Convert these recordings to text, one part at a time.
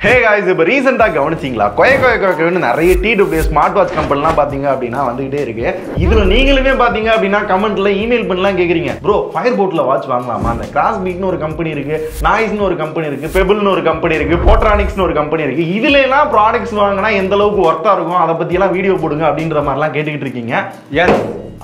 Hey guys, இப்போ ரீசெண்டாக கவனிச்சிங்களா கொயன்னு நிறைய TWS ஸ்மார்ட் வாட்ச் கம்பெனிலாம் பார்த்தீங்க அப்படின்னா வந்துகிட்டே இருக்கு. இதில் நீங்களுமே பார்த்தீங்க அப்படின்னா கமெண்ட்ல இமெயில் பண்ணலாம் கேட்குறீங்க, ப்ரோ ஃபயர் போட்டில் வாட்ச் வாங்கலாமா? அந்த கிராஸ் பீட்னு ஒரு கம்பெனி இருக்கு, நாய்ஸ்னு ஒரு கம்பெனி இருக்கு, பெபிள்னு ஒரு கம்பெனி இருக்கு, போட்ரானிக்ஸ்னு ஒரு கம்பெனி இருக்கு. இதுல எல்லாம் ப்ராடக்ட்ஸ் வாங்கினா எந்த அளவுக்கு ஒர்த்தா இருக்கும், அதை பத்தி எல்லாம் வீடியோ போடுங்க அப்படின்ற மாதிரிலாம் கேட்டுக்கிட்டு இருக்கீங்க.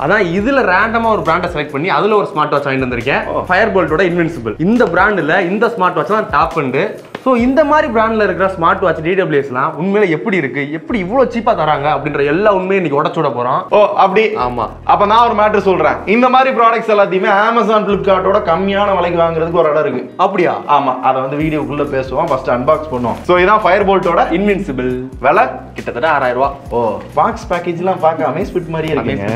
அதான் இதுல ரேண்டமா ஒரு பிராண்டை செலக்ட் பண்ணி அதுல ஒரு ஸ்மார்ட் வாட்ச் வாங்கிட்டு வந்திருக்கேன். ஃபயர் போல்ட்டோட இன்வின்சிபிள். இந்த பிராண்ட்ல இந்த ஸ்மார்ட் வாட்ச் தான் டாப் அண்ட். ஸோ இந்த மாதிரி பிராண்ட்ல இருக்கிற ஸ்மார்ட் வாட்ச் DWSலாம் உண்மையில எப்படி இருக்கு, எப்படி இவ்வளோ சீப்பா தராங்க அப்படின்ற எல்லா உண்மையும் இன்னைக்கு உடச்சுட போறோம். ஓ அப்படி? ஆமா. அப்ப நான் ஒரு மேட்டர் சொல்றேன். இந்த மாதிரி ப்ராடக்ட்ஸ் எல்லாத்தையுமே Amazon Flipkartோட கம்மியான விலைக்கு வாங்குறதுக்கு ஒரு இடம் இருக்கு. அப்படியா? ஆமா, அதை வந்து வீடியோக்குள்ள பேசுவோம், ஃபர்ஸ்ட் அன்பாக்ஸ் பண்ணுவோம். ஸோ இதான் ஃபயர் போல்ட்டோட இன்வின்சிபிள். விலை கிட்டத்தட்ட 6000 ரூபா. ஓ பாக்ஸ் பேக்கேஜ்லாம் பார்க்க அமேஸ்பிட் மாதிரியே இருக்குங்க.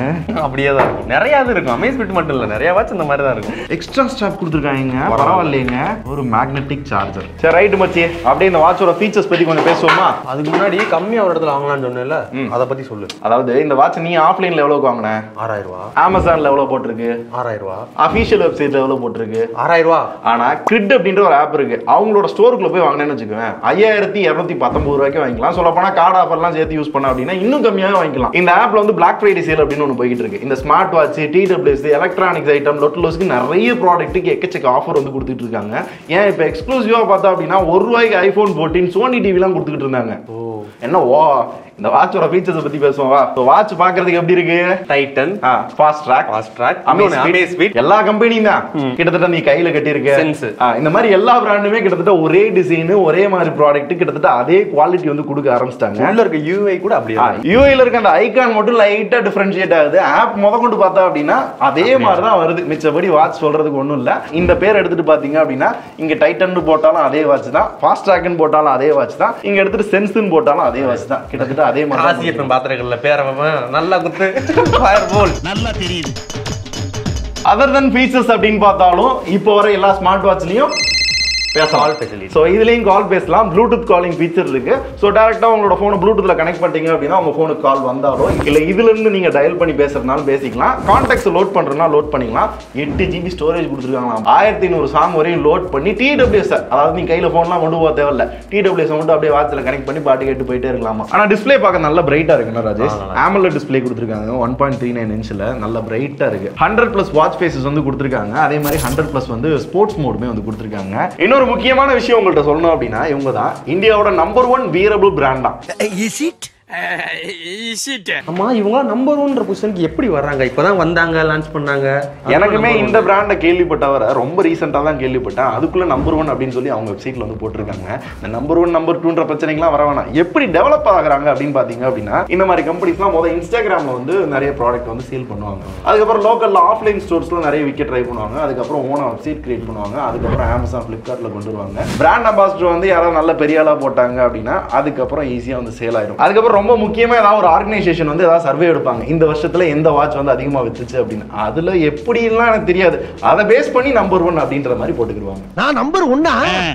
அப்படியே தான் இருக்கும். நிறைய இருக்கும். அமேஸ்பிட் மட்டும் இல்ல, நிறைய வாட்ச் இந்த மாதிரி தான் இருக்கும். எக்ஸ்ட்ரா ஸ்ட்ராப் கொடுத்துருக்காங்க, பரவாயில்லைங்க. ஒரு மேக்னெட்டிக் சார்ஜர். சரி ரைட் மச்சி, அப்படியே இந்த வாட்சோட ஃபீச்சர்ஸ் பத்தி கொஞ்சம் பேசுவோமா? அதுக்கு முன்னாடி கம்மியா ஒரு இடத்துல வாங்கலாம்னு சொன்னேன்ல, அதை பத்தி சொல்லு. அதாவது இந்த வாட்ச் நீ ஆஃப்லைன்ல எவ்வளவுக்கு வாங்கின? 6000 ரூபா. அமேசான்ல எவ்வளவு போட்டிருக்கு? 6000 ரூபா. அபிஷியல் வெப்சைட்ல எவ்வளவு போட்டிருக்கு? 6000 ரூபா. ஆனா கிரிட் அப்படின்ற ஒரு ஆப் இருக்கு, அவங்களோட ஸ்டோருக்குள்ள போய் வாங்கினேன்னு வச்சுக்கோங்க, 5219 ரூபாய்க்கு வாங்கிக்கலாம். சொல்ல போனா கார்டு ஆஃபர்லாம் சேர்த்து யூஸ் பண்ண அப்படின்னா இன்னும் கம்மியாவே வாங்கிக்கலாம். இந்த ஆப்ல வந்து பிளாக் ஃப்ரைடே சேல் அப்படின்னு ஒன்று போயிட்டு இருக்கு. இந்த smart watch, TWS, electronics item, லொட்லோஸ்க்கு நிறைய ப்ராடக்ட்டுக்கு எக்கச்சக்க ஆஃபர் வந்து கொடுத்துட்டு இருக்காங்க. ஏன் இப்போ எக்ஸ்க்ளூசிவா பார்த்தா அப்படின்னா ₹1 iPhone 14 சோனி டிவிலாம் கொடுத்துக்கிட்டு இருந்தாங்க. என்ன ஓ இந்த வாட்சோட ஃபீச்சர்ஸ் பத்தி பேசுவோம் வா. வாட்ச் பாக்குறதுக்கு எப்படி இருக்கு? டைட்டன், ஃபாஸ்ட் ட்ராக், அமேஸ்பிட், எல்லா கம்பெனியும் தான் கிட்டத்தட்ட நீ கையில கட்டி இருக்க. இந்த மாதிரி எல்லா பிராண்டுமே கிட்டத்தட்ட ஒரே டிசைன், ஒரே மாதிரி ப்ராடக்ட், கிட்டத்தட்ட அதே குவாலிட்டி வந்து கொடுக்க ஆரம்பிச்சிட்டாங்க. உள்ள இருக்க UI கூட அப்படியே. UIல இருக்க அந்த ஐகான் மட்டும் லைட்டா டிஃபரன்ஷியேட் ஆகுது. ஆப் முதற்கொண்டு பார்த்தா அப்படின்னா அதே மாதிரி தான் வருது. மிச்சபடி வாட்ச் சொல்றதுக்கு ஒண்ணும் இல்ல. இந்த பேர் எடுத்துட்டு பாத்தீங்க அப்படின்னா இங்க டைட்டன் போட்டாலும் அதே வாட்ச் தான், ஃபாஸ்ட் ட்ராக்னு போட்டாலும் அதே வாட்ச் தான், இங்க எடுத்துட்டு சென்ஸ்னு போட்டாலும் அதே வாட்ச் தான். கிட்டத்தட்ட அதே மாதிரி. ஆசியப்பன் பாத்திரங்கள்ல பேரவன் நல்லா குத்து ஃபயர் போல் நல்லா தெரியுது. அதர் தென் ஃபீச்சர்ஸ் அப்படின்னு பார்த்தாலும் இப்போ வர எல்லா ஸ்மார்ட் வாட்ச்லயும் பேசலாம். ஸோ இதுலேயும் கால் பேசலாம். ப்ளூடூத் காலிங் ஃபீச்சர் இருக்கு. ஸோ டேரக்டாக உங்களோட ஃபோனை ப்ளூடூத்ல கனெக்ட் பண்ணிட்டீங்க அப்படின்னா உங்க ஃபோனுக்கு கால் வந்தாலும் இல்லை இதுல இருந்து நீங்க டயல் பண்ணி பேசுறதுனாலும் பேசிக்கலாம். கான்டாக்ட்ஸ் லோட் பண்றதுனா லோட் பண்ணிக்கலாம். 8 GB ஸ்டோரேஜ் கொடுத்துருக்காங்க. 1500 சாங் வரையும் லோட் பண்ணி TWS, அதாவது நீ கையில ஃபோன்லாம் கொண்டு போக தேவையில்ல, TWS மட்டும் அப்படியே வாட்ச்ல கனெக்ட் பண்ணி பாட்டு கேட்டு போயிட்டே இருக்கலாமா. ஆனா டிஸ்பிளே பார்க்க நல்ல பிரைட்டா இருக்குன்னா ராஜேஷ், AMOLED டிஸ்பிளே கொடுத்துருக்காங்க. 1.39 இன்ச்ல நல்ல பிரைட்டா இருக்கு. 100+ வாட்ச் ஃபேஸஸ் வந்து கொடுத்துருக்காங்க. அதே மாதிரி 100+ வந்து ஸ்போர்ட்ஸ் மோடுமே வந்து கொடுத்துருக்காங்க. இன்னொரு முக்கியமான விஷயம் உங்கள்ட்ட சொல்லணும் அப்படின்னா இவங்க தான் இந்தியாவோட நம்பர் 1 வியரபிள் பிராண்ட் தான். ஆமா, இவங்க நம்பர் 1 பொசிஷனுக்கு எப்படி வர்றாங்க? இப்பதான் வந்தாங்க, லான்ச் பண்ணாங்க. எனக்குமே இந்த பிராண்டை கேள்விப்பட்டவரை ரொம்ப ரீசெண்டா தான் கேள்விப்பட்டேன். அதுக்குள்ள நம்பர் 1 அப்படின்னு சொல்லி அவங்க வெப்சைட்ல வந்து போட்டிருக்காங்க. இந்த நம்பர் 1 நம்பர் 2ன்ற பிரச்சனைகள்லாம் வர வேணாம். எப்படி டெவலப் ஆகுறாங்க அப்படின்னு பாத்தீங்க அப்படின்னா இந்த மாதிரி கம்பெனிஸ்லாம் முதல்ல இன்ஸ்டாகிராம்ல வந்து நிறைய ப்ராடக்ட் வந்து சேல் பண்ணுவாங்க. அதுக்கப்புறம் லோக்கல்ல ஆஃப்லைன் ஸ்டோர்ஸ்ல நிறைய விற்க ட்ரை பண்ணுவாங்க. அதுக்கப்புறம் ஓனா வெப்சைட் கிரியேட் பண்ணுவாங்க. அதுக்கப்புறம் Amazon Flipkartல கொண்டு வருவாங்க. பிராண்ட் அம்பாசிடர் வந்து யாராவது நல்ல பெரிய ஆளா போட்டாங்க அப்படின்னா அதுக்கப்புறம் ஈஸியா வந்து சேல் ஆயிடும். அதுக்கப்புறம் ரொம்ப முக்கியமா ஏதாவது ஒரு ஆர்கனைசேஷன் வந்து ஏதாவது சர்வே எடுப்பாங்க, இந்த வருஷத்துல எந்த வாட்ச் வந்து அதிகமா வித்துச்சு அப்படின்னு. அதுல எப்படி எல்லாம் எனக்கு தெரியாது, அதை பேஸ் பண்ணி நம்பர் 1 அப்படின்ற மாதிரி போட்டுக்கிடுவாங்க. நான் நம்பர் 1.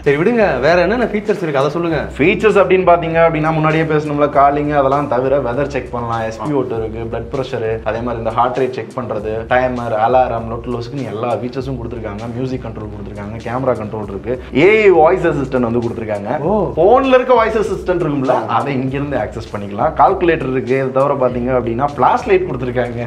சரி விடுங்க, வேற என்னென்ன ஃபீச்சர்ஸ் இருக்கு அதை சொல்லுங்க. ஃபீச்சர்ஸ் அப்படின்னு பாத்தீங்க அப்படின்னா முன்னாடியே பேசணும்ல, காலிங் அதெல்லாம் தவிர வெதர் செக் பண்ணலாம், SpO2 இருக்கு, பிளட் பிரஷர், அதே மாதிரி இந்த ஹார்ட் ரேட் செக் பண்றது, டைமர், அலாரம், நோட்லோஸ்க்கு எல்லா ஃபீச்சர்ஸும் கொடுத்துருக்காங்க. மியூசிக் கண்ட்ரோல் கொடுத்துருக்காங்க, கேமரா கண்ட்ரோல் இருக்கு, AI வாய்ஸ் அசிஸ்டன்ட் வந்து கொடுத்துருக்காங்க. போன்ல இருக்க வாய்ஸ் அசிஸ்டன்ட் இருக்கும்ல, அதை இங்க இருந்து ஆக்சஸ் பண்ணிக்கலாம். கால்குலேட்டர் இருக்கு. இது தவிர பாத்தீங்க அப்படின்னா ஃபிளாஷ் லைட் கொடுத்துருக்காங்க.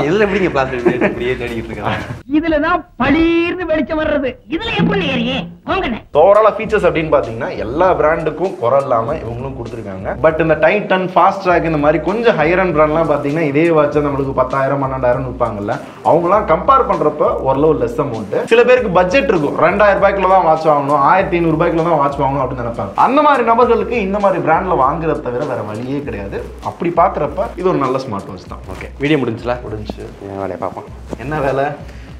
இதுல எப்படிங்க ஃபிளாஷ் லைட் அப்படியே தேடிட்டு இருக்காங்க? இதுல தான் பளீர்னு வெளிச்சம் வர்றது. இதுல எப்படி ஏறியே போங்கண்ணே. ஓவராலா ஃபீச்சர்ஸ் அப்படின்னு பாத்தீங்கன்னா எல்லா பிராண்டுக்கும் குறை இல்லாம இவங்களும் கொடுத்துருக்காங்க. பட் இந்த டைட்டன், ஃபாஸ்ட் ட்ராக் இந்த மாதிரி கொஞ்சம் ஹையர் அண்ட் பிராண்ட்லாம் பாத்தீங்கன்னா இதே வாட்ச் நம்மளுக்கு 10,000 12,000 விற்பாங்கல்ல, அவங்கலாம் கம்பேர் பண்றப்ப ஓரளவு லெஸ் அமௌண்ட். சில பேருக்கு பட்ஜெட் இருக்கும், 2000 ரூபாய்க்குள்ள தான் வாட்ச் வாங்கணும், 1500 ரூபாய்க்குள்ள தான் வாட்ச் வாங்கணும் அப்படின்னு நினைப்பாங்க. அந்த மாதிரி நபர்களுக்கு இந்த மாதிரி பிராண்ட்ல வாங்குறத தவிர வேற வழியே கிடையாது. அப்படி பாக்குறப்ப இது ஒரு நல்ல ஸ்மார்ட் வாட்ச் தான். ஓகே, வீடியோ முடிஞ்சுல? முடிஞ்சு. வேலையை பார்ப்போம். என்ன வேலை?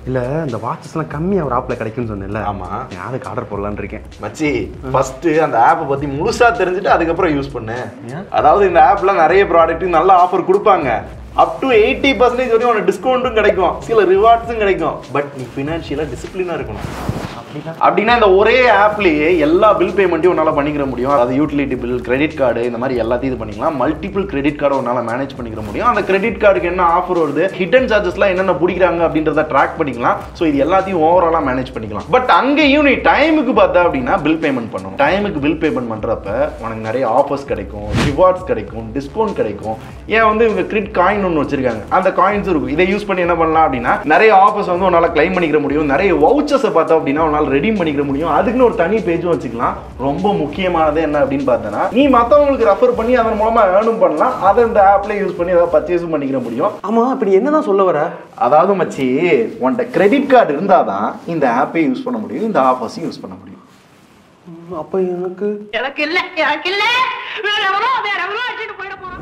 இல்ல இந்த வாட்சஸ்லாம் கம்மியா ஒரு ஆப்ல கிடைக்கும்னு சொன்னேன்ல. ஆமா, அதுக்கு ஆர்டர் போடலான்னு இருக்கேன் மச்சி. ஃபர்ஸ்ட் அந்த ஆப்பை பத்தி முழுசா தெரிஞ்சுட்டு அதுக்கப்புறம் யூஸ் பண்ணு. அதாவது இந்த ஆப்ல நிறைய ப்ராடக்ட் நல்ல ஆஃபர் கொடுப்பாங்க. அப் டு 80% வரையும் உனக்கு டிஸ்கவுண்ட்டும் கிடைக்கும், சில ரிவார்ட்ஸும் கிடைக்கும். பட் நீ ஃபினான்ஷியலா டிசிப்ளினா இருக்கணும். அப்படின்னா இந்த ஒரே ஆப்லயே எல்லா பில் பேமெண்ட்டையும் உன்னால பண்ணிக்கிற முடியும். அதாவது யூட்டிலிட்டி பில், கிரெடிட் கார்டு, இந்த மாதிரி எல்லாத்தையும் இது பண்ணிக்கலாம். மல்டிபிள் கிரெடிட் கார்டை உன்னால மேனேஜ் பண்ணிக்கிற முடியும். அந்த கிரெடிட் கார்டுக்கு என்ன ஆஃபர் வருது, ஹிடன் சார்ஜஸ்லாம் என்னென்ன பிடிக்கிறாங்க அப்படின்றத ட்ராக் பண்ணிக்கலாம். ஸோ இது எல்லாத்தையும் ஓவராலா மேனேஜ் பண்ணிக்கலாம். பட் அங்கேயும் நீ டைமுக்கு பார்த்தா அப்படின்னா பில் பேமெண்ட் பண்ணணும். டைமுக்கு பில் பேமெண்ட் பண்றப்ப உனக்கு நிறைய ஆஃபர்ஸ் கிடைக்கும், ரிவார்ட்ஸ் கிடைக்கும், டிஸ்கவுண்ட் கிடைக்கும். ஏன் வந்து இவங்க கிரெடிட் காயின் ஒன்று வச்சிருக்காங்க, அந்த காயின்ஸ் இருக்கும். இதை யூஸ் பண்ணி என்ன பண்ணலாம் அப்படின்னா நிறைய ஆஃபர்ஸ் வந்து உன்னால கிளைம் பண்ணிக்கிற முடியும். நிறைய வவுச்சர்ஸை பார்த்தா அப்படின்னா உன்னால ரெடீம் பண்ணிக்கிற முடியும். அதுக்குன்னு ஒரு தனி பேஜும் வச்சுக்கலாம். ரொம்ப முக்கியமானது என்ன அப்படின்னு பார்த்தனா, நீ மற்றவங்களுக்கு ரெஃபர் பண்ணி அதன் மூலமா ஏர்னும் பண்ணலாம். அதை இந்த ஆப்ல யூஸ் பண்ணி ஏதாவது பர்ச்சேஸும் பண்ணிக்கிற முடியும். ஆமா, அப்படி என்னதான் சொல்ல வர? அதாவது மச்சி, உன்கிட்ட கிரெடிட் கார்டு இருந்தாதான் இந்த ஆப்பை யூஸ் பண்ண முடியும், இந்த ஆஃபர்ஸையும் யூஸ் பண்ண முடியும். அப்ப எனக்கு எனக்கு இல்ல வேற எவனோ வச்சுட்டு போயிட போறான்.